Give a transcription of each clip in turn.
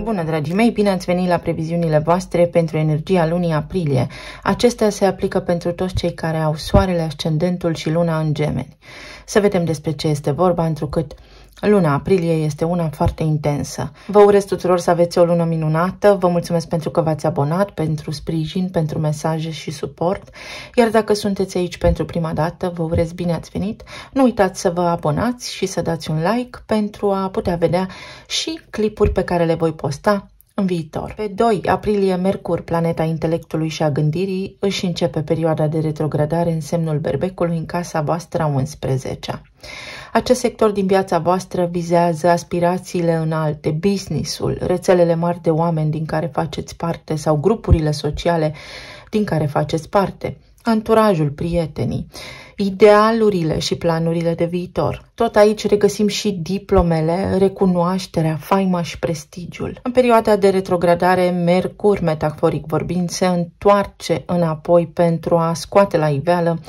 Bună, dragii mei! Bine ați venit la previziunile voastre pentru energia lunii aprilie. Acestea se aplică pentru toți cei care au soarele, ascendentul și luna în Gemeni. Să vedem despre ce este vorba, întrucât luna aprilie este una foarte intensă. Vă urez tuturor să aveți o lună minunată, vă mulțumesc pentru că v-ați abonat, pentru sprijin, pentru mesaje și suport, iar dacă sunteți aici pentru prima dată, vă urez bine ați venit. Nu uitați să vă abonați și să dați un like pentru a putea vedea și clipuri pe care le voi posta în viitor. Pe 2 aprilie, Mercur, planeta intelectului și a gândirii, își începe perioada de retrogradare în semnul Berbecului, în casa voastră 11-a. Acest sector din viața voastră vizează aspirațiile înalte, business-ul, rețelele mari de oameni din care faceți parte sau grupurile sociale din care faceți parte, anturajul, prietenii, idealurile și planurile de viitor. Tot aici regăsim și diplomele, recunoașterea, faima și prestigiul. În perioada de retrogradare, Mercur, metaforic vorbind, se întoarce înapoi pentru a scoate la iveală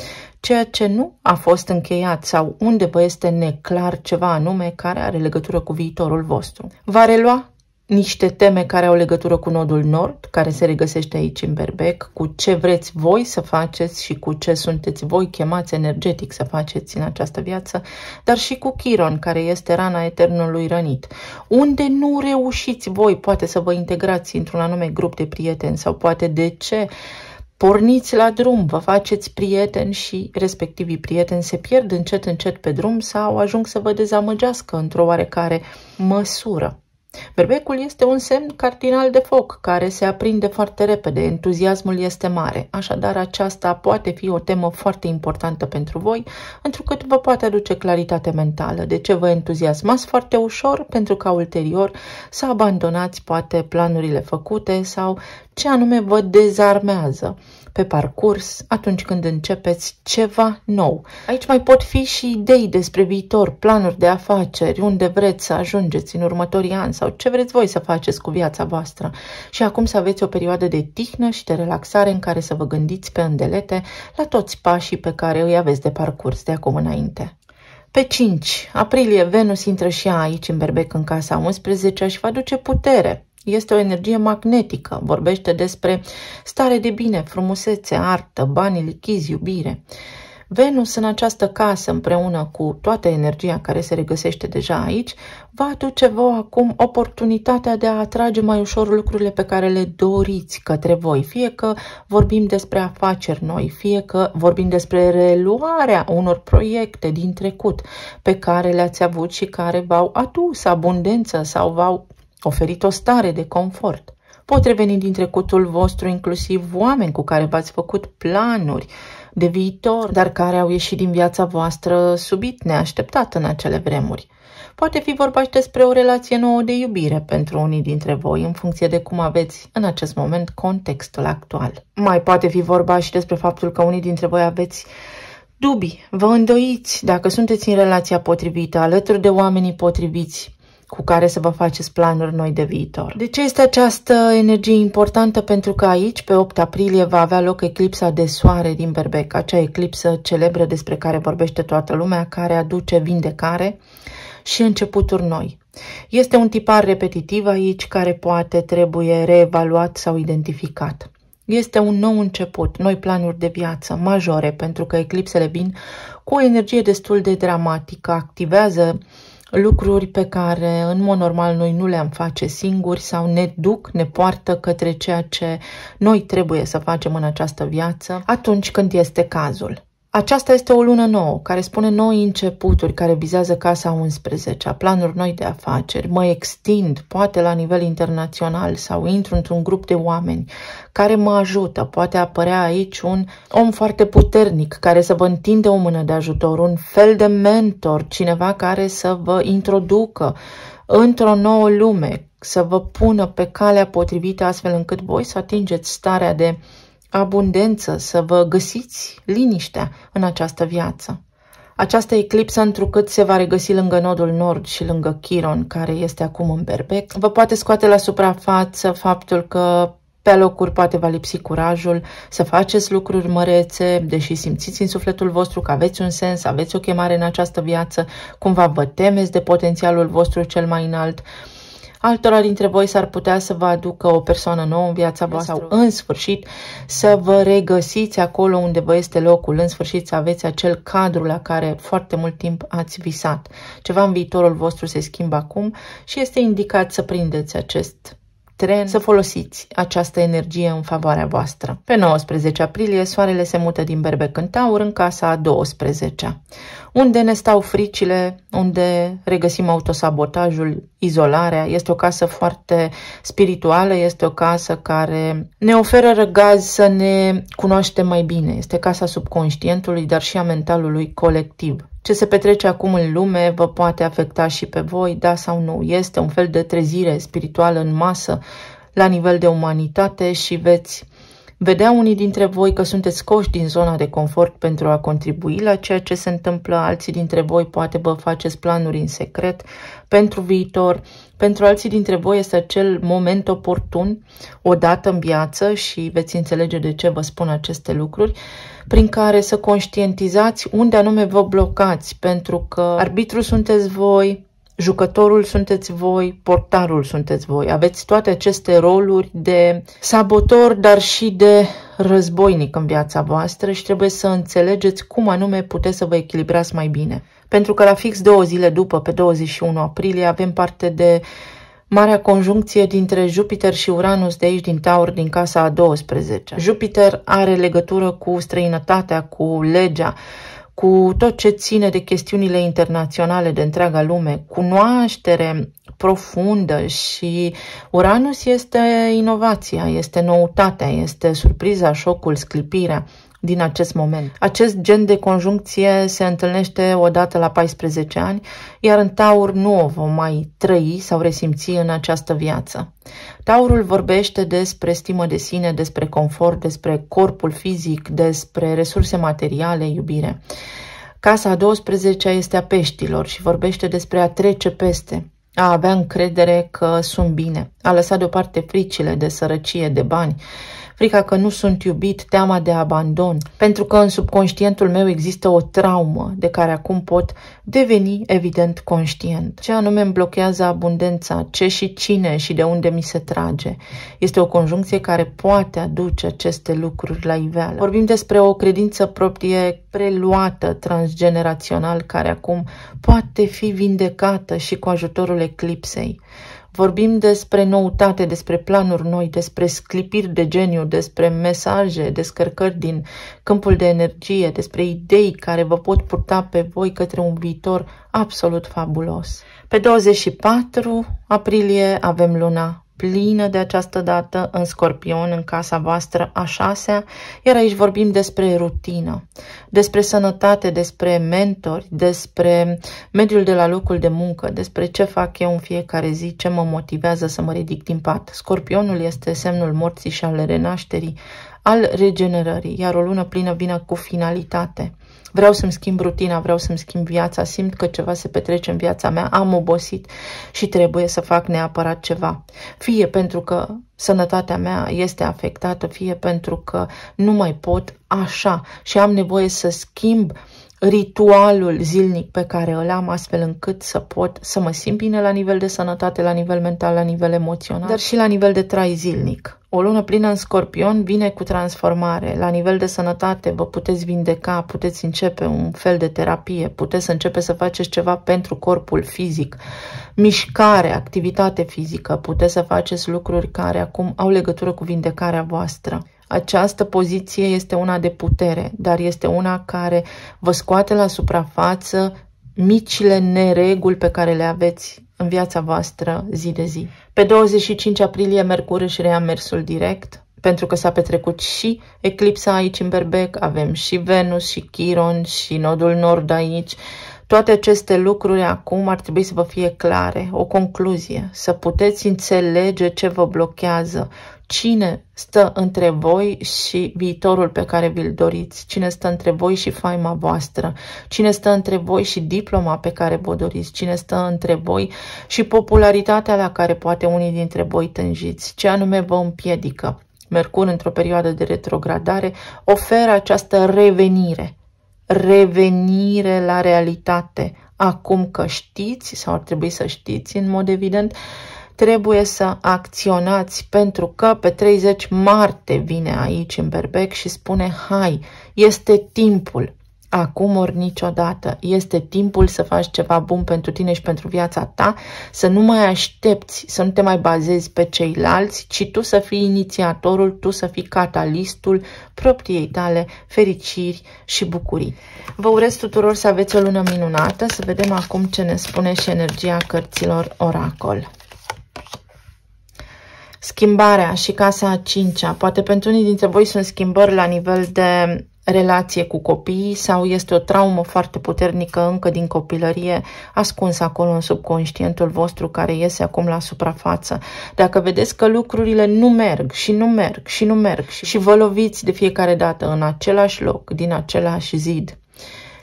ceea ce nu a fost încheiat sau unde vă este neclar ceva anume care are legătură cu viitorul vostru. Va relua niște teme care au legătură cu nodul nord, care se regăsește aici în Berbec, cu ce vreți voi să faceți și cu ce sunteți voi chemați energetic să faceți în această viață, dar și cu Chiron, care este rana eternului rănit. Unde nu reușiți voi, poate să vă integrați într-un anume grup de prieteni sau poate de ce porniți la drum, vă faceți prieteni și respectivii prieteni se pierd încet pe drum sau ajung să vă dezamăgească într-o oarecare măsură. Berbecul este un semn cardinal de foc care se aprinde foarte repede, entuziasmul este mare, așadar aceasta poate fi o temă foarte importantă pentru voi, întrucât vă poate aduce claritate mentală. De ce vă entuziasmați foarte ușor? Pentru ca ulterior să abandonați poate planurile făcute sau ce anume vă dezarmează pe parcurs atunci când începeți ceva nou. Aici mai pot fi și idei despre viitor, planuri de afaceri, unde vreți să ajungeți în următorii ani sau ce vreți voi să faceți cu viața voastră. Și acum să aveți o perioadă de tihnă și de relaxare în care să vă gândiți pe îndelete la toți pașii pe care îi aveți de parcurs de acum înainte. Pe 5 aprilie, Venus intră și ea aici în Berbec în casa 11-a și va aduce putere. Este o energie magnetică, vorbește despre stare de bine, frumusețe, artă, bani, lichizi, iubire. Venus în această casă, împreună cu toată energia care se regăsește deja aici, va aduce vouă acum oportunitatea de a atrage mai ușor lucrurile pe care le doriți către voi. Fie că vorbim despre afaceri noi, fie că vorbim despre reluarea unor proiecte din trecut pe care le-ați avut și care v-au adus abundență sau v-au oferit o stare de confort. Pot reveni din trecutul vostru inclusiv oameni cu care v-ați făcut planuri de viitor, dar care au ieșit din viața voastră subit, neașteptat în acele vremuri. Poate fi vorba și despre o relație nouă de iubire pentru unii dintre voi, în funcție de cum aveți în acest moment contextul actual. Mai poate fi vorba și despre faptul că unii dintre voi aveți dubii, vă îndoiți dacă sunteți în relația potrivită, alături de oamenii potriviți, cu care să vă faceți planuri noi de viitor. De ce este această energie importantă? Pentru că aici, pe 8 aprilie, va avea loc eclipsa de soare din Berbec, acea eclipsă celebră despre care vorbește toată lumea, care aduce vindecare și începuturi noi. Este un tipar repetitiv aici care poate trebuie reevaluat sau identificat. Este un nou început, noi planuri de viață majore, pentru că eclipsele vin cu o energie destul de dramatică, activează lucruri pe care în mod normal noi nu le-am face singuri sau ne poartă către ceea ce noi trebuie să facem în această viață atunci când este cazul. Aceasta este o lună nouă care spune noi începuturi, care vizează casa 11-a, planuri noi de afaceri, mă extind poate la nivel internațional sau intru într-un grup de oameni care mă ajută, poate apărea aici un om foarte puternic care să vă întinde o mână de ajutor, un fel de mentor, cineva care să vă introducă într-o nouă lume, să vă pună pe calea potrivită astfel încât voi să atingeți starea de abundență, să vă găsiți liniștea în această viață. Această eclipsă, întrucât se va regăsi lângă nodul nord și lângă Chiron, care este acum în Berbec, vă poate scoate la suprafață faptul că pe alocuri poate va lipsi curajul să faceți lucruri mărețe, deși simțiți în sufletul vostru că aveți un sens, aveți o chemare în această viață, cumva vă temeți de potențialul vostru cel mai înalt. Altora dintre voi s-ar putea să vă aducă o persoană nouă în viața voastră sau în sfârșit să vă regăsiți acolo unde vă este locul, în sfârșit să aveți acel cadru la care foarte mult timp ați visat. Ceva în viitorul vostru se schimbă acum și este indicat să prindeți acest tren, să folosiți această energie în favoarea voastră. Pe 19 aprilie, soarele se mută din Berbec în Taur în casa a 12-a, unde ne stau fricile, unde regăsim autosabotajul, izolarea. Este o casă foarte spirituală, este o casă care ne oferă răgaz să ne cunoaștem mai bine. Este casa subconștientului, dar și a mentalului colectiv. Ce se petrece acum în lume vă poate afecta și pe voi, da sau nu. Este un fel de trezire spirituală în masă la nivel de umanitate și veți vedea unii dintre voi că sunteți scoși din zona de confort pentru a contribui la ceea ce se întâmplă. Alții dintre voi poate vă faceți planuri în secret pentru viitor. Pentru alții dintre voi este acel moment oportun, o dată în viață, și veți înțelege de ce vă spun aceste lucruri, prin care să conștientizați unde anume vă blocați, pentru că arbitrul sunteți voi, jucătorul sunteți voi, portarul sunteți voi. Aveți toate aceste roluri de sabotor, dar și de războinic în viața voastră și trebuie să înțelegeți cum anume puteți să vă echilibrați mai bine. Pentru că la fix 2 zile după, pe 21 aprilie, avem parte de marea conjuncție dintre Jupiter și Uranus de aici din Taur, din casa a 12. Jupiter are legătură cu străinătatea, cu legea, cu tot ce ține de chestiunile internaționale de întreaga lume, cunoaștere profundă, și Uranus este inovația, este noutatea, este surpriza, șocul, sclipirea din acest moment. Acest gen de conjuncție se întâlnește odată la 14 ani, iar în Taur nu o vom mai trăi sau resimți în această viață. Taurul vorbește despre stimă de sine, despre confort, despre corpul fizic, despre resurse materiale, iubire. Casa a 12-a este a peștilor și vorbește despre a trece peste, a avea încredere că sunt bine, a lăsa deoparte fricile de sărăcie, de bani, frica că nu sunt iubit, teama de abandon, pentru că în subconștientul meu există o traumă de care acum pot deveni evident conștient. Ce anume îmi blochează abundența, ce și cine și de unde mi se trage. Este o conjuncție care poate aduce aceste lucruri la iveală. Vorbim despre o credință proprie preluată transgenerațional care acum poate fi vindecată și cu ajutorul eclipsei. Vorbim despre noutate, despre planuri noi, despre sclipiri de geniu, despre mesaje, descărcări din câmpul de energie, despre idei care vă pot purta pe voi către un viitor absolut fabulos. Pe 24 aprilie avem luna plină de această dată în Scorpion, în casa voastră a 6-a, iar aici vorbim despre rutină, despre sănătate, despre mentori, despre mediul de la locul de muncă, despre ce fac eu în fiecare zi, ce mă motivează să mă ridic din pat. Scorpionul este semnul morții și al renașterii, al regenerării, iar o lună plină vine cu finalitate. Vreau să-mi schimb rutina, vreau să-mi schimb viața, simt că ceva se petrece în viața mea, am obosit și trebuie să fac neapărat ceva. Fie pentru că sănătatea mea este afectată, fie pentru că nu mai pot așa și am nevoie să schimb ritualul zilnic pe care îl am, astfel încât să pot să mă simt bine la nivel de sănătate, la nivel mental, la nivel emoțional, dar și la nivel de trai zilnic. O lună plină în Scorpion vine cu transformare. La nivel de sănătate vă puteți vindeca, puteți începe un fel de terapie, puteți să începeți să faceți ceva pentru corpul fizic, mișcare, activitate fizică, puteți să faceți lucruri care acum au legătură cu vindecarea voastră. Această poziție este una de putere, dar este una care vă scoate la suprafață micile nereguli pe care le aveți în viața voastră zi de zi. Pe 25 aprilie Mercur își reia mersul direct, pentru că s-a petrecut și eclipsa aici în Berbec, avem și Venus și Chiron și nodul nord aici. Toate aceste lucruri acum ar trebui să vă fie clare, o concluzie, să puteți înțelege ce vă blochează, cine stă între voi și viitorul pe care vi-l doriți, cine stă între voi și faima voastră, cine stă între voi și diploma pe care vă doriți, cine stă între voi și popularitatea la care poate unii dintre voi tânjiți, ce anume vă împiedică. Mercur, într-o perioadă de retrogradare, oferă această revenire la realitate, acum că știți, sau ar trebui să știți în mod evident, trebuie să acționați, pentru că pe 30 Marte vine aici în Berbec și spune: hai, este timpul. Acum ori niciodată. Este timpul să faci ceva bun pentru tine și pentru viața ta, să nu mai aștepți, să nu te mai bazezi pe ceilalți, ci tu să fii inițiatorul, tu să fii catalistul propriei tale fericiri și bucurii. Vă urez tuturor să aveți o lună minunată, să vedem acum ce ne spune și energia cărților Oracol. Schimbarea și casa a 5-a. Poate pentru unii dintre voi sunt schimbări la nivel de relație cu copiii sau este o traumă foarte puternică încă din copilărie, ascunsă acolo în subconștientul vostru, care iese acum la suprafață. Dacă vedeți că lucrurile nu merg și nu merg și nu merg și vă loviți de fiecare dată în același loc, din același zid,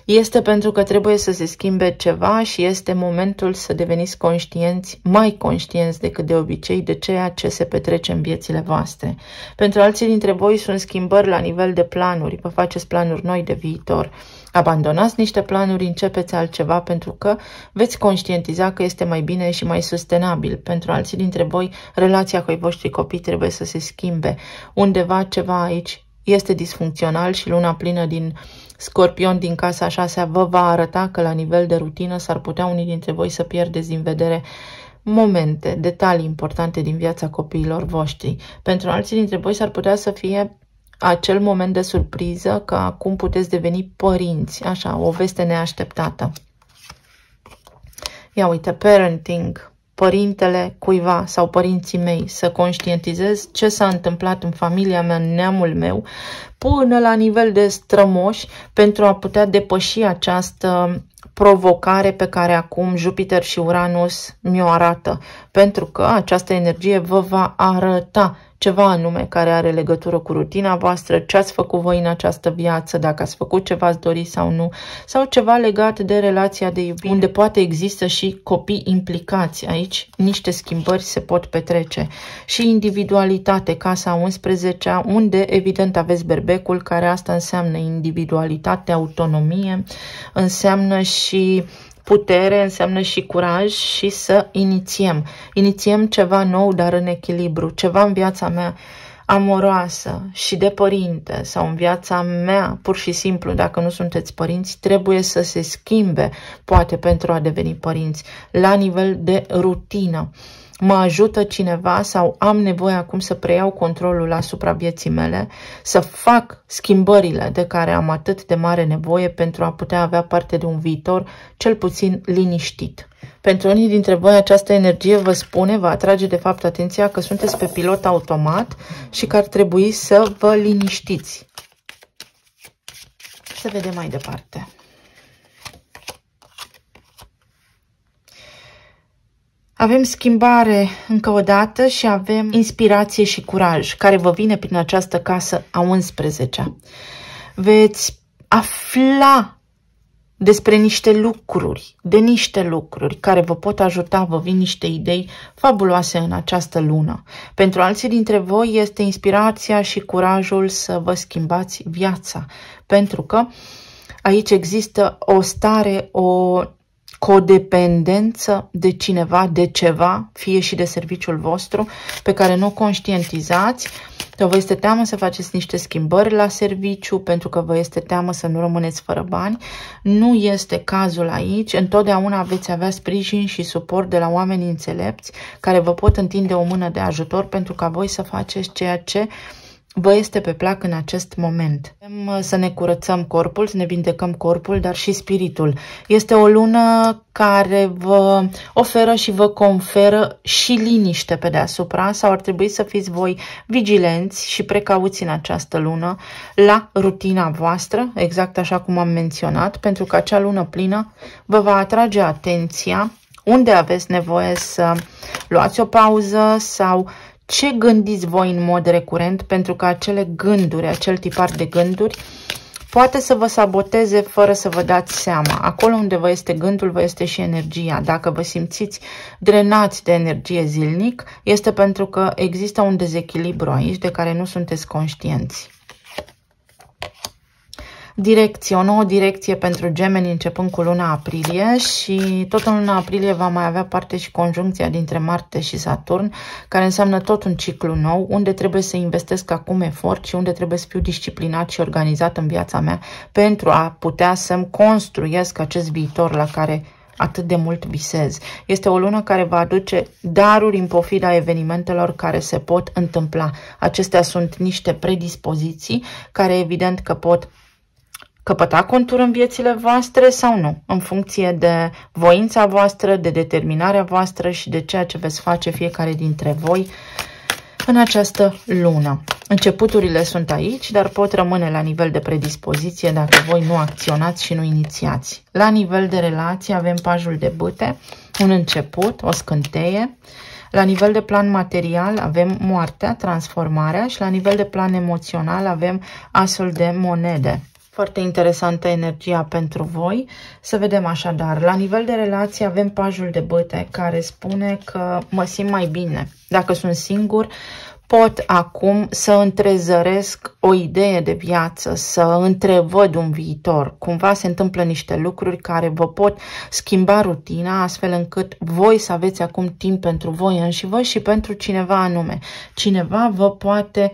este pentru că trebuie să se schimbe ceva și este momentul să deveniți conștienți, mai conștienți decât de obicei, de ceea ce se petrece în viețile voastre. Pentru alții dintre voi sunt schimbări la nivel de planuri, vă faceți planuri noi de viitor. Abandonați niște planuri, începeți altceva, pentru că veți conștientiza că este mai bine și mai sustenabil. Pentru alții dintre voi, relația cu ai voștri copii trebuie să se schimbe. Undeva ceva aici este disfuncțional și luna plină din Scorpion din casa 6-a vă va arăta că la nivel de rutină s-ar putea unii dintre voi să pierdeți din vedere momente, detalii importante din viața copiilor voștri. Pentru alții dintre voi s-ar putea să fie acel moment de surpriză că acum puteți deveni părinți, așa, o veste neașteptată. Ia uite, parenting, părintele cuiva sau părinții mei, să conștientizez ce s-a întâmplat în familia mea, în neamul meu, până la nivel de strămoși, pentru a putea depăși această provocare pe care acum Jupiter și Uranus mi-o arată, pentru că această energie vă va arăta ceva anume care are legătură cu rutina voastră, ce ați făcut voi în această viață, dacă ați făcut ceva ați dori sau nu, sau ceva legat de relația de iubire, unde poate există și copii implicați. Aici niște schimbări se pot petrece. Și individualitate, casa 11-a, unde evident aveți Berbecul, care asta înseamnă individualitate, autonomie, înseamnă și putere, înseamnă și curaj și să inițiem. Inițiem ceva nou, dar în echilibru, ceva în viața mea amoroasă și de părinte sau în viața mea, pur și simplu, dacă nu sunteți părinți, trebuie să se schimbe, poate pentru a deveni părinți, la nivel de rutină. Mă ajută cineva sau am nevoie acum să preiau controlul asupra vieții mele, să fac schimbările de care am atât de mare nevoie pentru a putea avea parte de un viitor cel puțin liniștit. Pentru unii dintre voi această energie vă spune, vă atrage de fapt atenția că sunteți pe pilot automat și că ar trebui să vă liniștiți. Să vedem mai departe. Avem schimbare încă o dată și avem inspirație și curaj, care vă vine prin această casă a 11-a. Veți afla despre niște lucruri, de niște lucruri care vă pot ajuta, vă vin niște idei fabuloase în această lună. Pentru alții dintre voi este inspirația și curajul să vă schimbați viața, pentru că aici există o stare, o codependență de cineva, de ceva, fie și de serviciul vostru, pe care nu o conștientizați, că vă este teamă să faceți niște schimbări la serviciu, pentru că vă este teamă să nu rămâneți fără bani. Nu este cazul aici. Întotdeauna veți avea sprijin și suport de la oameni înțelepți care vă pot întinde o mână de ajutor pentru ca voi să faceți ceea ce vă este pe plac în acest moment. Să ne curățăm corpul, să ne vindecăm corpul, dar și spiritul. Este o lună care vă oferă și vă conferă și liniște pe deasupra, sau ar trebui să fiți voi vigilenți și precauți în această lună la rutina voastră, exact așa cum am menționat, pentru că acea lună plină vă va atrage atenția unde aveți nevoie să luați o pauză sau ce gândiți voi în mod recurent, pentru că acele gânduri, acel tipar de gânduri poate să vă saboteze fără să vă dați seama. Acolo unde vă este gândul, vă este și energia. Dacă vă simțiți drenați de energie zilnic, este pentru că există un dezechilibru aici de care nu sunteți conștienți. direcție, o nouă direcție pentru Gemeni începând cu luna aprilie și tot în luna aprilie va mai avea parte și conjuncția dintre Marte și Saturn, care înseamnă tot un ciclu nou, unde trebuie să investesc acum efort și unde trebuie să fiu disciplinat și organizat în viața mea pentru a putea să-mi construiesc acest viitor la care atât de mult visez. Este o lună care va aduce daruri în pofida evenimentelor care se pot întâmpla. Acestea sunt niște predispoziții care evident că pot căpăta contur în viețile voastre sau nu, în funcție de voința voastră, de determinarea voastră și de ceea ce veți face fiecare dintre voi în această lună. Începuturile sunt aici, dar pot rămâne la nivel de predispoziție dacă voi nu acționați și nu inițiați. La nivel de relație avem pajul de bâte, un început, o scânteie. La nivel de plan material avem moartea, transformarea și la nivel de plan emoțional avem asul de monede. Foarte interesantă energia pentru voi. Să vedem așadar. La nivel de relație avem pajul de bâte care spune că mă simt mai bine. Dacă sunt singur, pot acum să întrezăresc o idee de viață, să întrevăd un viitor. Cumva se întâmplă niște lucruri care vă pot schimba rutina, astfel încât voi să aveți acum timp pentru voi înși și pentru cineva anume. Cineva vă poate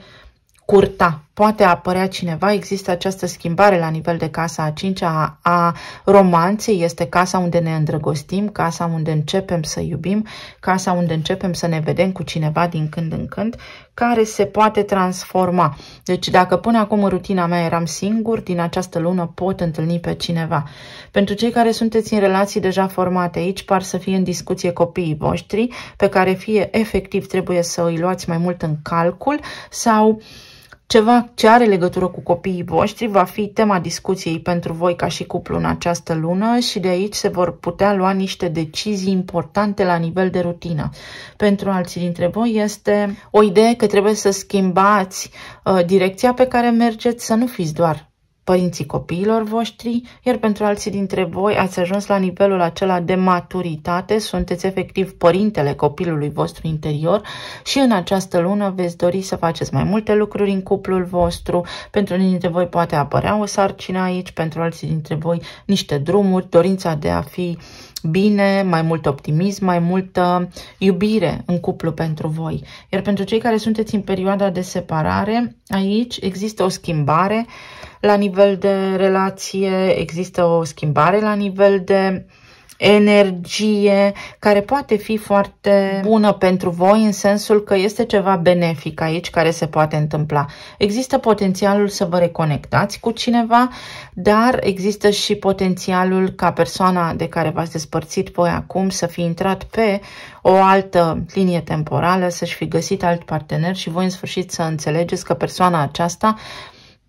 curta, poate apărea cineva, există această schimbare la nivel de casa a 5-a a romanței, este casa unde ne îndrăgostim, casa unde începem să iubim, casa unde începem să ne vedem cu cineva din când în când, care se poate transforma. Deci dacă până acum în rutina mea eram singur, din această lună pot întâlni pe cineva. Pentru cei care sunteți în relații deja formate, aici par să fie în discuție copiii voștri, pe care fie efectiv trebuie să îi luați mai mult în calcul sau ceva ce are legătură cu copiii voștri va fi tema discuției pentru voi ca și cuplu în această lună și de aici se vor putea lua niște decizii importante la nivel de rutină. Pentru alții dintre voi este o idee că trebuie să schimbați direcția pe care mergeți, să nu fiți doar părinții copiilor voștri, iar pentru alții dintre voi ați ajuns la nivelul acela de maturitate, sunteți efectiv părintele copilului vostru interior și în această lună veți dori să faceți mai multe lucruri în cuplul vostru. Pentru unii dintre voi poate apărea o sarcină aici, pentru alții dintre voi niște drumuri, dorința de a fi bine, mai mult optimism, mai multă iubire în cuplu pentru voi. Iar pentru cei care sunteți în perioada de separare, aici există o schimbare la nivel de relație, există o schimbare la nivel de energie care poate fi foarte bună pentru voi în sensul că este ceva benefic aici care se poate întâmpla. Există potențialul să vă reconectați cu cineva, dar există și potențialul ca persoana de care v-ați despărțit voi acum să fi intrat pe o altă linie temporală, să-și fi găsit alt partener și voi în sfârșit să înțelegeți că persoana aceasta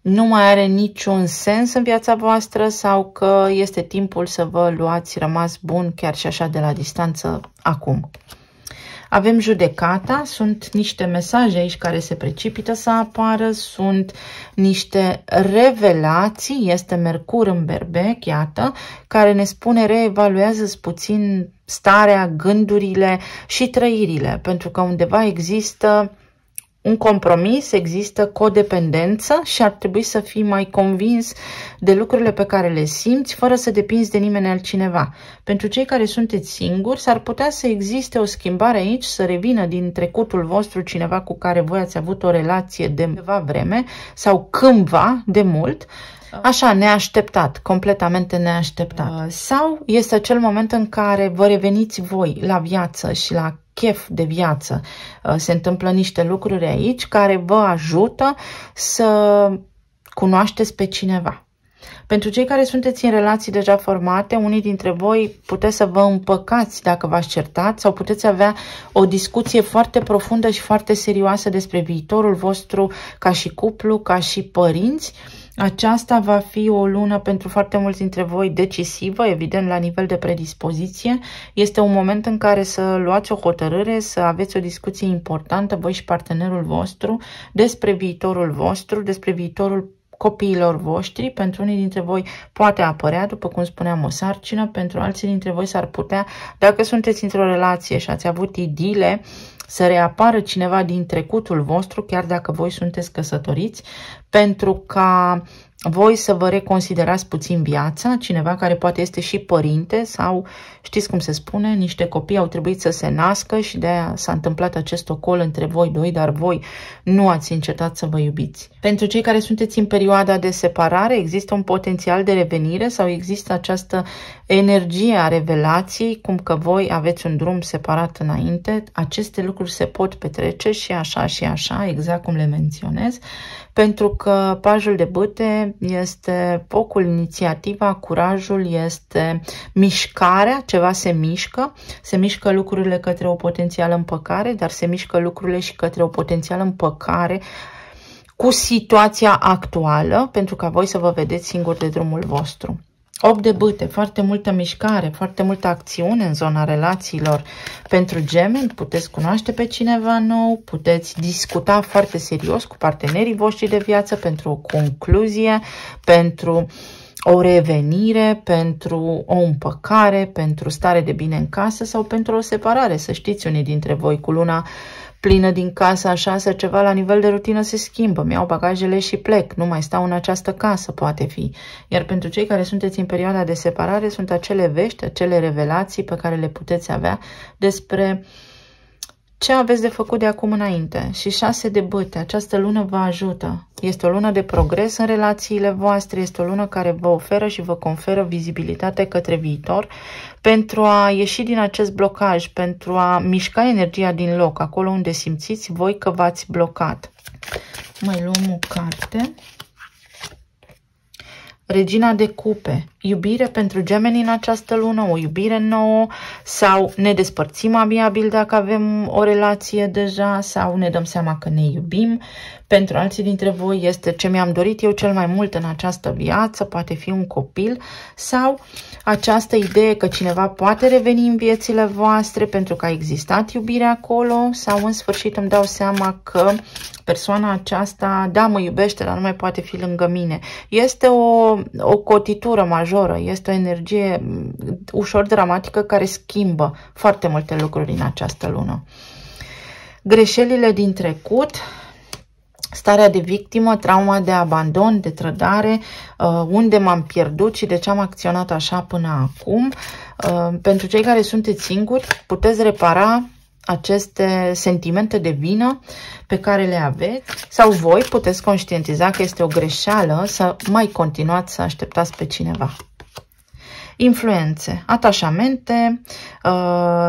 nu mai are niciun sens în viața voastră sau că este timpul să vă luați rămas bun chiar și așa de la distanță acum. Avem judecata, sunt niște mesaje aici care se precipită să apară, sunt niște revelații, este Mercur în Berbec, iată, care ne spune reevaluează-ți puțin starea, gândurile și trăirile, pentru că undeva există un compromis, există codependență și ar trebui să fii mai convins de lucrurile pe care le simți, fără să depinzi de nimeni altcineva. Pentru cei care sunteți singuri, s-ar putea să existe o schimbare aici, să revină din trecutul vostru cineva cu care voi ați avut o relație de ceva vreme sau cândva de mult, așa, neașteptat, completamente neașteptat. Sau este acel moment în care vă reveniți voi la viață și la chef de viață. Se întâmplă niște lucruri aici care vă ajută să cunoașteți pe cineva. Pentru cei care sunteți în relații deja formate, unii dintre voi puteți să vă împăcați dacă v-ați certat sau puteți avea o discuție foarte profundă și foarte serioasă despre viitorul vostru ca și cuplu, ca și părinți. Aceasta va fi o lună pentru foarte mulți dintre voi decisivă, evident la nivel de predispoziție. Este un moment în care să luați o hotărâre, să aveți o discuție importantă, voi și partenerul vostru, despre viitorul vostru, despre viitorul copiilor voștri. Pentru unii dintre voi poate apărea, după cum spuneam, o sarcină, pentru alții dintre voi s-ar putea, dacă sunteți într-o relație și ați avut idile, să reapară cineva din trecutul vostru, chiar dacă voi sunteți căsătoriți, pentru ca voi să vă reconsiderați puțin viața, cineva care poate este și părinte sau, știți cum se spune, niște copii au trebuit să se nască și de aia s-a întâmplat acest ocol între voi doi, dar voi nu ați încetat să vă iubiți. Pentru cei care sunteți în perioada de separare, există un potențial de revenire sau există această energie a revelației, cum că voi aveți un drum separat înainte, aceste lucruri se pot petrece și așa, exact cum le menționez, pentru că pajul de bâte este focul, inițiativa, curajul, este mișcarea, ceva se mișcă lucrurile către o potențială împăcare, dar se mișcă lucrurile și către o potențială împăcare cu situația actuală, pentru ca voi să vă vedeți singuri de drumul vostru. 8 de bâte, foarte multă mișcare, foarte multă acțiune în zona relațiilor. Pentru gemeni puteți cunoaște pe cineva nou, puteți discuta foarte serios cu partenerii voștri de viață pentru o concluzie, pentru o revenire, pentru o împăcare, pentru stare de bine în casă sau pentru o separare. Să știți, unii dintre voi cu luna plină din casă, așa, să ceva la nivel de rutină se schimbă. Mi-au bagajele și plec. Nu mai stau în această casă, poate fi. Iar pentru cei care sunteți în perioada de separare, sunt acele vești, acele revelații pe care le puteți avea despre ce aveți de făcut de acum înainte. Și 6 de bâte, această lună vă ajută. Este o lună de progres în relațiile voastre, este o lună care vă oferă și vă conferă vizibilitate către viitor pentru a ieși din acest blocaj, pentru a mișca energia din loc, acolo unde simțiți voi că v-ați blocat. Mai luăm o carte. Regina de cupe, iubire pentru gemeni în această lună, o iubire nouă sau ne despărțim amiabil dacă avem o relație deja sau ne dăm seama că ne iubim. Pentru alții dintre voi este ce mi-am dorit eu cel mai mult în această viață, poate fi un copil sau această idee că cineva poate reveni în viețile voastre pentru că a existat iubire acolo sau în sfârșit îmi dau seama că persoana aceasta, da, mă iubește, dar nu mai poate fi lângă mine. Este o cotitură majoră, este o energie ușor dramatică care schimbă foarte multe lucruri în această lună. Greșelile din trecut, starea de victimă, trauma de abandon, de trădare, unde m-am pierdut și de ce am acționat așa până acum. Pentru cei care sunteți singuri, puteți repara aceste sentimente de vină pe care le aveți sau voi puteți conștientiza că este o greșeală să mai continuați să așteptați pe cineva. Influențe, atașamente,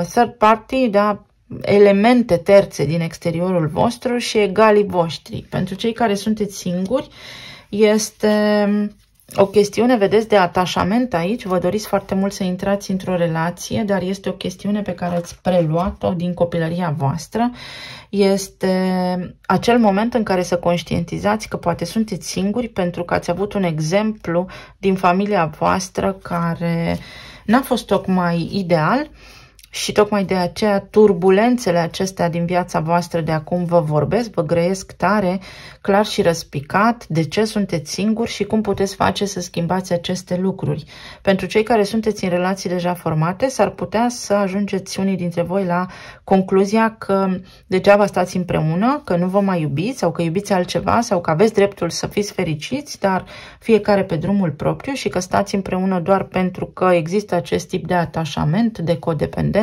third party, da, elemente terțe din exteriorul vostru și egalii voștri. Pentru cei care sunteți singuri este o chestiune, vedeți, de atașament aici. Vă doriți foarte mult să intrați într-o relație, dar este o chestiune pe care ați preluat-o din copilăria voastră. Este acel moment în care să conștientizați că poate sunteți singuri pentru că ați avut un exemplu din familia voastră care n-a fost tocmai ideal. Și tocmai de aceea turbulențele acestea din viața voastră de acum vă vorbesc, vă grăiesc tare, clar și răspicat de ce sunteți singuri și cum puteți face să schimbați aceste lucruri. Pentru cei care sunteți în relații deja formate, s-ar putea să ajungeți unii dintre voi la concluzia că degeaba stați împreună, că nu vă mai iubiți sau că iubiți altceva sau că aveți dreptul să fiți fericiți, dar fiecare pe drumul propriu și că stați împreună doar pentru că există acest tip de atașament, de codependență,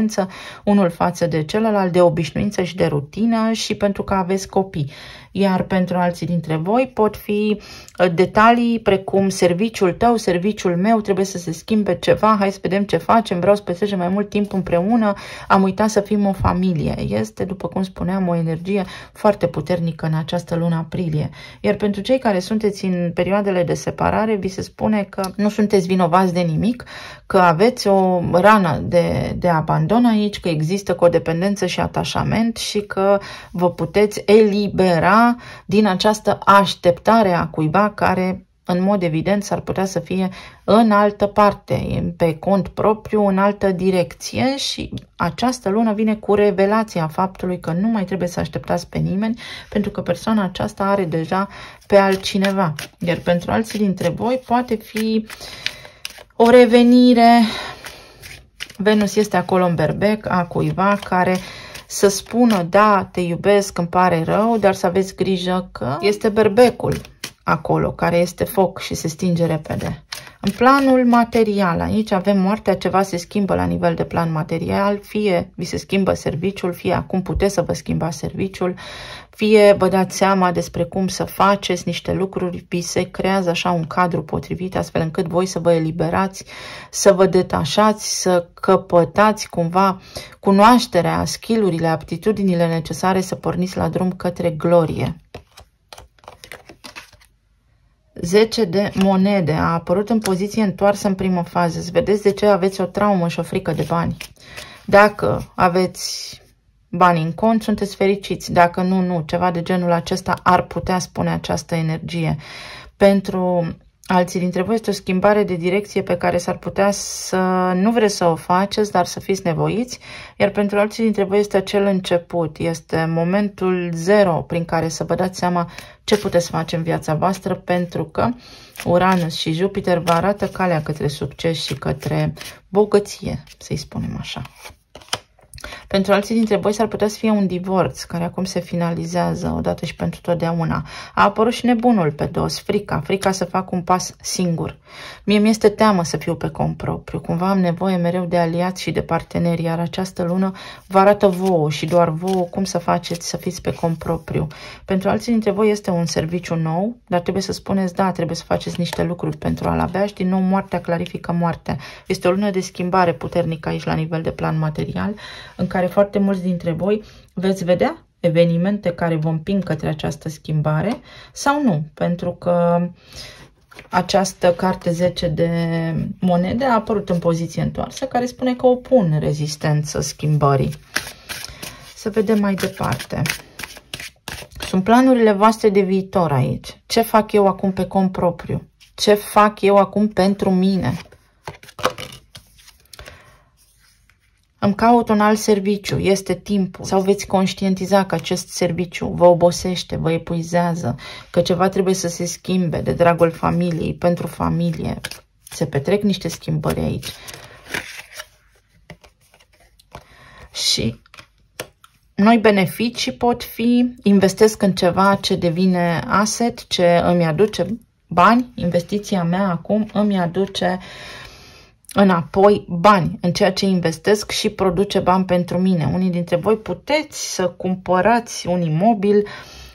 unul față de celălalt, de obișnuință și de rutină și pentru că aveți copii. Iar pentru alții dintre voi pot fi detalii precum serviciul tău, serviciul meu, trebuie să se schimbe ceva, hai să vedem ce facem, vreau să petrecem mai mult timp împreună, am uitat să fim o familie. Este, după cum spuneam, o energie foarte puternică în această lună aprilie. Iar pentru cei care sunteți în perioadele de separare, vi se spune că nu sunteți vinovați de nimic, că aveți o rană de abandon aici, că există codependență și atașament și că vă puteți elibera din această așteptare a cuiva care, în mod evident, s-ar putea să fie în altă parte, pe cont propriu, în altă direcție și această lună vine cu revelația faptului că nu mai trebuie să așteptați pe nimeni pentru că persoana aceasta are deja pe altcineva. Iar pentru alții dintre voi poate fi o revenire, Venus este acolo în berbec, a cuiva care să spună, da, te iubesc, îmi pare rău, dar să aveți grijă că este berbecul. acolo, care este foc și se stinge repede. În planul material, aici avem moartea, ceva se schimbă la nivel de plan material, fie vi se schimbă serviciul, fie acum puteți să vă schimbați serviciul, fie vă dați seama despre cum să faceți niște lucruri, vi se creează așa un cadru potrivit, astfel încât voi să vă eliberați, să vă detașați, să căpătați cumva cunoașterea, skill-urile, aptitudinile necesare să porniți la drum către glorie. 10 de monede a apărut în poziție întoarsă în primă fază. Vedeți de ce aveți o traumă și o frică de bani. Dacă aveți bani în cont, sunteți fericiți. Dacă nu, nu. Ceva de genul acesta ar putea spune această energie. Pentru alții dintre voi este o schimbare de direcție pe care s-ar putea să nu vreți să o faceți, dar să fiți nevoiți. Iar pentru alții dintre voi este acel început. Este momentul zero prin care să vă dați seama ce puteți face în viața voastră, pentru că Uranus și Jupiter vă arată calea către succes și către bogăție, să-i spunem așa. Pentru alții dintre voi s-ar putea să fie un divorț care acum se finalizează odată și pentru totdeauna. A apărut și nebunul pe dos, frica să fac un pas singur. Mie mi-este teamă să fiu pe cont propriu, cumva am nevoie mereu de aliați și de parteneri, iar această lună vă arată vouă și doar vouă cum să faceți să fiți pe cont propriu. Pentru alții dintre voi este un serviciu nou, dar trebuie să spuneți da, trebuie să faceți niște lucruri pentru a-l avea și din nou moartea clarifică moartea. Este o lună de schimbare puternică aici la nivel de plan material, în care foarte mulți dintre voi veți vedea evenimente care vă împing către această schimbare sau nu, pentru că această carte 10 de monede a apărut în poziție întoarsă, care spune că opun rezistență schimbării. Să vedem mai departe. Sunt planurile voastre de viitor aici. Ce fac eu acum pe cont propriu? Ce fac eu acum pentru mine? Îmi caut un alt serviciu, este timpul. Sau veți conștientiza că acest serviciu vă obosește, vă epuizează, că ceva trebuie să se schimbe de dragul familiei, pentru familie. Se petrec niște schimbări aici. Și noi beneficii pot fi, investesc în ceva ce devine asset, ce îmi aduce bani, investiția mea acum îmi aduce înapoi bani în ceea ce investesc și produce bani pentru mine. Unii dintre voi puteți să cumpărați un imobil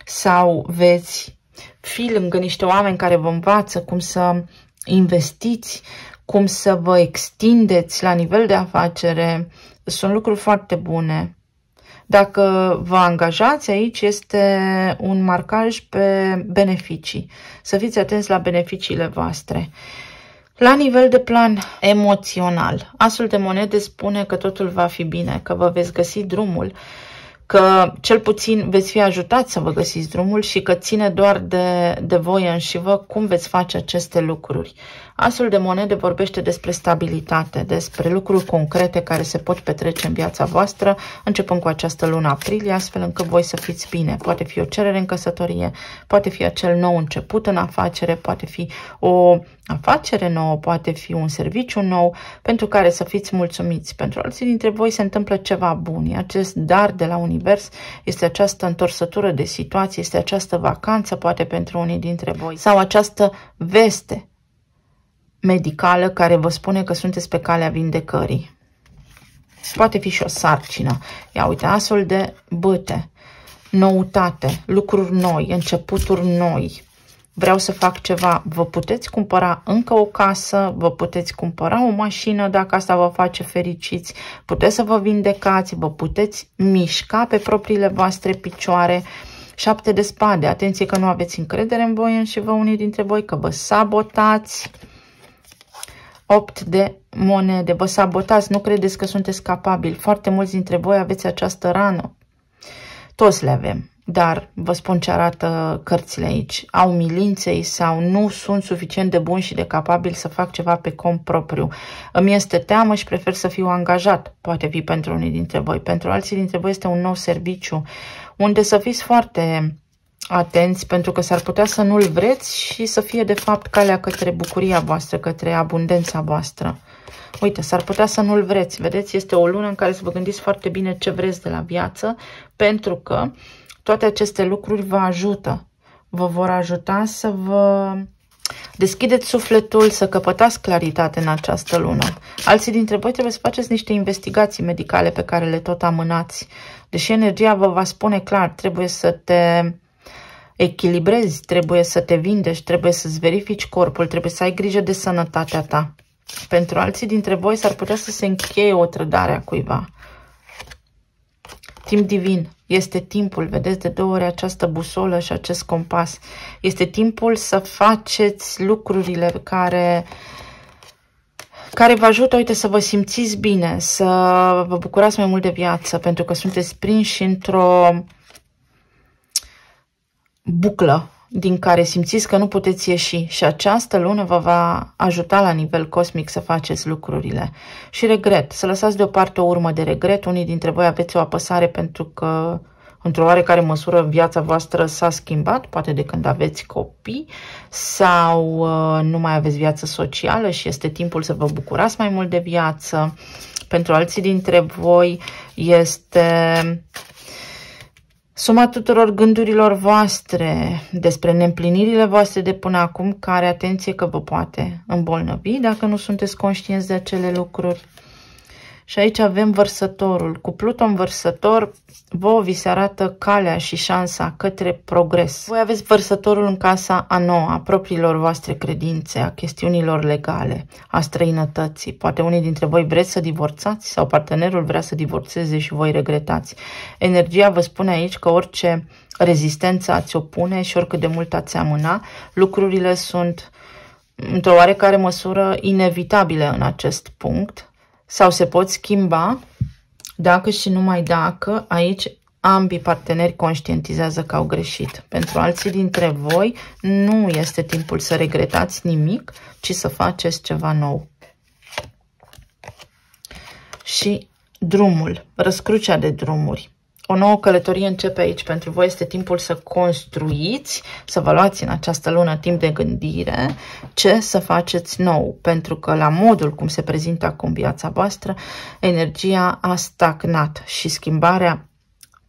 sau veți fi lângă niște oameni care vă învață cum să investiți, cum să vă extindeți la nivel de afacere. Sunt lucruri foarte bune. Dacă vă angajați, aici este un marcaj pe beneficii. Să fiți atenți la beneficiile voastre. La nivel de plan emoțional, asul de monede spune că totul va fi bine, că vă veți găsi drumul, că cel puțin veți fi ajutați să vă găsiți drumul și că ține doar de voi înșivă cum veți face aceste lucruri. Asul de monede vorbește despre stabilitate, despre lucruri concrete care se pot petrece în viața voastră, începând cu această lună aprilie, astfel încât voi să fiți bine. Poate fi o cerere în căsătorie, poate fi acel nou început în afacere, poate fi o afacere nouă, poate fi un serviciu nou pentru care să fiți mulțumiți. Pentru alții dintre voi se întâmplă ceva bun. Acest dar de la univers este această întorsătură de situație, este această vacanță, poate pentru unii dintre voi, sau această veste medicală care vă spune că sunteți pe calea vindecării. Poate fi și o sarcină. Ia uite, asul de bâte, noutate, lucruri noi, începuturi noi. Vreau să fac ceva. Vă puteți cumpăra încă o casă, vă puteți cumpăra o mașină dacă asta vă face fericiți, puteți să vă vindecați, vă puteți mișca pe propriile voastre picioare. 7 de spade, atenție că nu aveți încredere în voi și vă unii dintre voi, că vă sabotați. 8 de monede, vă sabotați, nu credeți că sunteți capabili. Foarte mulți dintre voi aveți această rană. Toți le avem, dar vă spun ce arată cărțile aici. Au milinței sau nu sunt suficient de buni și de capabili să fac ceva pe cont propriu. Îmi este teamă și prefer să fiu angajat. Poate fi pentru unii dintre voi. Pentru alții dintre voi este un nou serviciu unde să fiți foarte atenți, pentru că s-ar putea să nu-l vreți și să fie de fapt calea către bucuria voastră, către abundența voastră. Uite, s-ar putea să nu-l vreți. Vedeți, este o lună în care să vă gândiți foarte bine ce vreți de la viață, pentru că toate aceste lucruri vă ajută. vă vor ajuta să vă deschideți sufletul, să căpătați claritate în această lună. Alții dintre voi trebuie să faceți niște investigații medicale pe care le tot amânați. Deși energia vă va spune clar, trebuie să te echilibrezi, trebuie să te vindești, trebuie să-ți verifici corpul, trebuie să ai grijă de sănătatea ta. Pentru alții dintre voi s-ar putea să se încheie o trădare a cuiva. Timp divin. Este timpul, vedeți de 2 ori această busolă și acest compas. Este timpul să faceți lucrurile care vă ajută, uite, să vă simțiți bine, să vă bucurați mai mult de viață, pentru că sunteți prinși într-o buclă din care simțiți că nu puteți ieși și această lună vă va ajuta la nivel cosmic să faceți lucrurile. Și regret, să lăsați deoparte o urmă de regret. Unii dintre voi aveți o apăsare pentru că într-o oarecare măsură viața voastră s-a schimbat, poate de când aveți copii sau nu mai aveți viață socială și este timpul să vă bucurați mai mult de viață. Pentru alții dintre voi este suma tuturor gândurilor voastre despre neîmplinirile voastre de până acum, care, atenție, că vă poate îmbolnăvi dacă nu sunteți conștienți de acele lucruri. Și aici avem vărsătorul. Cu Pluton vărsător, vouă vi se arată calea și șansa către progres. Voi aveți vărsătorul în casa a 9, a propriilor voastre credințe, a chestiunilor legale, a străinătății. Poate unii dintre voi vreți să divorțați sau partenerul vrea să divorțeze și voi regretați. Energia vă spune aici că orice rezistență ați opune și oricât de mult ați amâna, lucrurile sunt într-o oarecare măsură inevitabile în acest punct. Sau se pot schimba dacă și numai dacă aici ambii parteneri conștientizează că au greșit. Pentru alții dintre voi nu este timpul să regretați nimic, ci să faceți ceva nou. Și drumul, răscrucea de drumuri. O nouă călătorie începe aici. Pentru voi este timpul să construiți, să vă luați în această lună timp de gândire ce să faceți nou. Pentru că la modul cum se prezintă acum viața voastră, energia a stagnat și schimbarea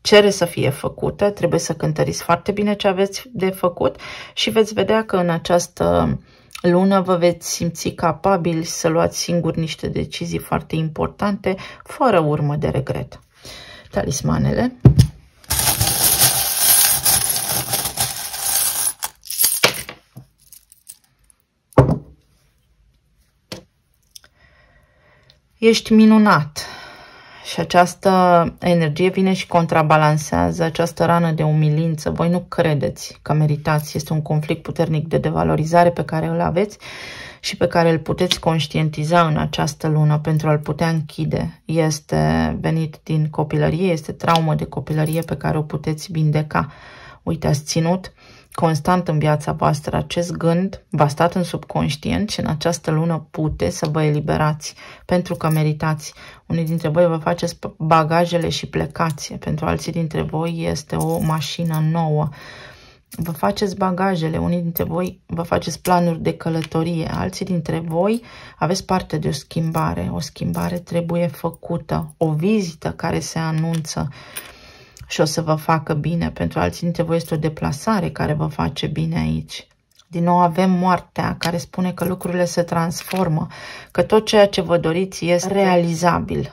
cere să fie făcută. Trebuie să cântăriți foarte bine ce aveți de făcut și veți vedea că în această lună vă veți simți capabili să luați singuri niște decizii foarte importante, fără urmă de regret. Talismanele. Ești minunat. Și această energie vine și contrabalansează această rană de umilință. Voi nu credeți că meritați. Este un conflict puternic de devalorizare pe care îl aveți și pe care îl puteți conștientiza în această lună pentru a-l putea închide. Este venit din copilărie, este traumă de copilărie pe care o puteți vindeca. Uite, ați ținut constant în viața voastră acest gând, v-a stat în subconștient și în această lună puteți să vă eliberați pentru că meritați. Unii dintre voi vă faceți bagajele și plecați. Pentru alții dintre voi este o mașină nouă. Vă faceți bagajele, unii dintre voi vă faceți planuri de călătorie, alții dintre voi aveți parte de o schimbare trebuie făcută, o vizită care se anunță și o să vă facă bine. Pentru alții dintre voi este o deplasare care vă face bine aici. Din nou avem moartea care spune că lucrurile se transformă, că tot ceea ce vă doriți este realizabil.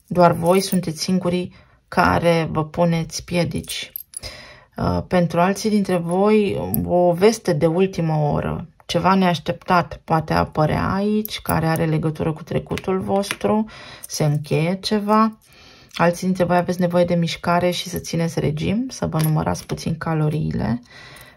Doar voi sunteți singurii care vă puneți piedici. Pentru alții dintre voi, o veste de ultimă oră, ceva neașteptat poate apărea aici, care are legătură cu trecutul vostru, se încheie ceva. Alții dintre voi aveți nevoie de mișcare și să țineți regim, să vă numărați puțin caloriile.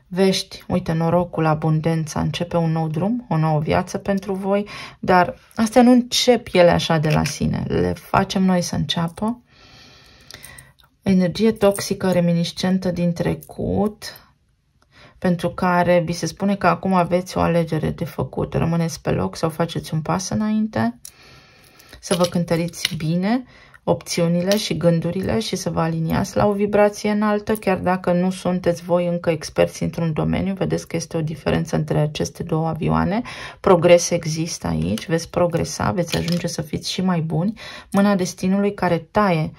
Vești, uite, norocul, abundența, începe un nou drum, o nouă viață pentru voi, dar astea nu încep ele așa de la sine, le facem noi să înceapă. Energie toxică, reminiscentă din trecut, pentru care vi se spune că acum aveți o alegere de făcut. Rămâneți pe loc sau faceți un pas înainte, să vă cântăriți bine opțiunile și gândurile și să vă aliniați la o vibrație înaltă, chiar dacă nu sunteți voi încă experți într-un domeniu. Vedeți că este o diferență între aceste două avioane. Progres există aici, veți progresa, veți ajunge să fiți și mai buni. Mâna destinului care taie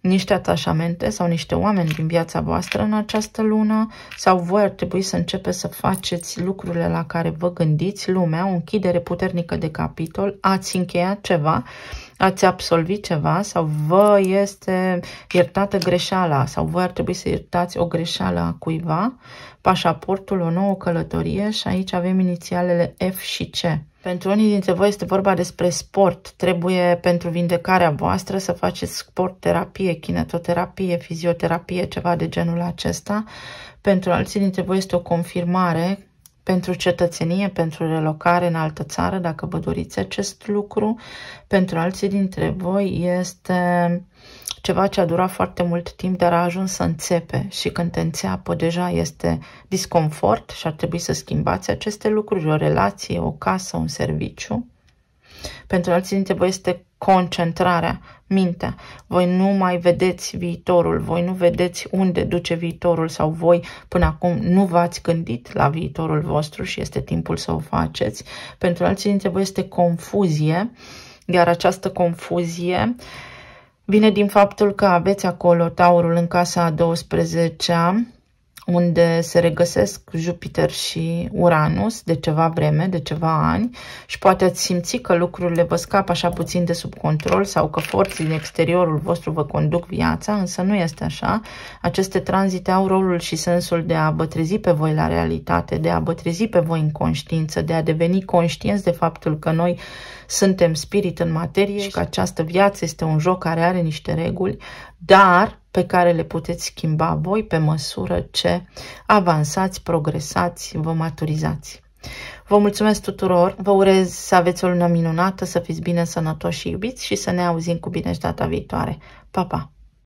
niște atașamente sau niște oameni din viața voastră în această lună, sau voi ar trebui să începeți să faceți lucrurile la care vă gândiți. Lumea, o închidere puternică de capitol, ați încheiat ceva, ați absolvit ceva sau vă este iertată greșeala sau voi ar trebui să iertați o greșeală a cuiva, pașaportul, o nouă călătorie și aici avem inițialele F și C. Pentru unii dintre voi este vorba despre sport. Trebuie pentru vindecarea voastră să faceți sport, terapie, kinetoterapie, fizioterapie, ceva de genul acesta. Pentru alții dintre voi este o confirmare pentru cetățenie, pentru relocare în altă țară, dacă vă doriți acest lucru. Pentru alții dintre voi este ceva ce a durat foarte mult timp, dar a ajuns să înțepe și când te înțeapă deja este disconfort și ar trebui să schimbați aceste lucruri, o relație, o casă, un serviciu. Pentru alții dintre voi este concentrarea, mintea. Voi nu mai vedeți viitorul, voi nu vedeți unde duce viitorul sau voi până acum nu v-ați gândit la viitorul vostru și este timpul să o faceți. Pentru alții dintre voi este confuzie, iar această confuzie vine din faptul că aveți acolo Taurul în casa a 12-a, unde se regăsesc Jupiter și Uranus de ceva vreme, de ceva ani și poate ați simți că lucrurile vă scapă așa puțin de sub control sau că forțele din exteriorul vostru vă conduc viața, însă nu este așa. Aceste tranzite au rolul și sensul de a vă trezi pe voi la realitate, de a vă trezi pe voi în conștiință, de a deveni conștienți de faptul că noi suntem spirit în materie și că această viață este un joc care are niște reguli, dar pe care le puteți schimba voi pe măsură ce avansați, progresați, vă maturizați. Vă mulțumesc tuturor, vă urez să aveți o lună minunată, să fiți bine, sănătoși și iubiți și să ne auzim cu bine și data viitoare. Pa, pa!